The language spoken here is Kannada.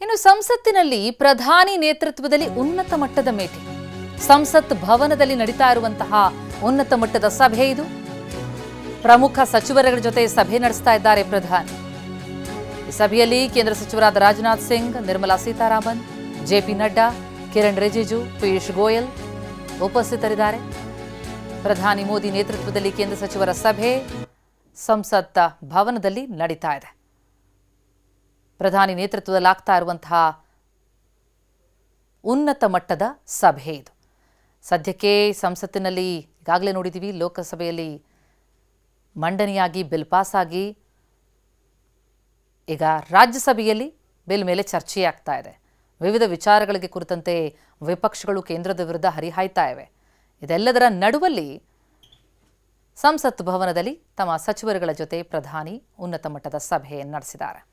ಇನ್ನು ಸಂಸತ್ತಿನಲ್ಲಿ ಪ್ರಧಾನಿ ನೇತೃತ್ವದಲ್ಲಿ ಉನ್ನತ ಮಟ್ಟದ ಮೀಟಿಂಗ್. ಸಂಸತ್ ಭವನದಲ್ಲಿ ನಡೀತಾ ಇರುವಂತಹ ಉನ್ನತ ಮಟ್ಟದ ಸಭೆ ಇದು. ಪ್ರಮುಖ ಸಚಿವರುಗಳ ಜೊತೆ ಸಭೆ ನಡೆಸ್ತಾ ಇದ್ದಾರೆ ಪ್ರಧಾನಿ. ಈ ಸಭೆಯಲ್ಲಿ ಕೇಂದ್ರ ಸಚಿವರಾದ ರಾಜನಾಥ್ ಸಿಂಗ್, ನಿರ್ಮಲಾ ಸೀತಾರಾಮನ್, ಜೆಪಿ ನಡ್ಡಾ, ಕಿರಣ್ ರಿಜಿಜು, ಪಿಯೂಷ್ ಗೋಯಲ್ ಉಪಸ್ಥಿತರಿದ್ದಾರೆ. ಪ್ರಧಾನಿ ಮೋದಿ ನೇತೃತ್ವದಲ್ಲಿ ಕೇಂದ್ರ ಸಚಿವರ ಸಭೆ ಸಂಸತ್ ಭವನದಲ್ಲಿ ನಡೀತಾ ಇದೆ. ಪ್ರಧಾನಿ ನೇತೃತ್ವದಲ್ಲಿ ಆಗ್ತಾ ಇರುವಂತಹ ಉನ್ನತ ಮಟ್ಟದ ಸಭೆ ಇದು. ಸದ್ಯಕ್ಕೆ ಸಂಸತ್ತಿನಲ್ಲಿ ಈಗಾಗಲೇ ನೋಡಿದ್ದೀವಿ, ಲೋಕಸಭೆಯಲ್ಲಿ ಮಂಡನೆಯಾಗಿ ಬಿಲ್ ಪಾಸ್ ಆಗಿ ಈಗ ರಾಜ್ಯಸಭೆಯಲ್ಲಿ ಬಿಲ್ ಮೇಲೆ ಚರ್ಚೆಯಾಗ್ತಾ ಇದೆ. ವಿವಿಧ ವಿಚಾರಗಳಿಗೆ ಕುರಿತಂತೆ ವಿಪಕ್ಷಗಳು ಕೇಂದ್ರದ ವಿರುದ್ಧ ಹರಿಹಾಯ್ತಾ ಇವೆ. ಇದೆಲ್ಲದರ ನಡುವಲ್ಲಿ ಸಂಸತ್ ಭವನದಲ್ಲಿ ತಮ್ಮ ಸಚಿವರುಗಳ ಜೊತೆ ಪ್ರಧಾನಿ ಉನ್ನತ ಮಟ್ಟದ ಸಭೆಯನ್ನು ನಡೆಸಿದ್ದಾರೆ.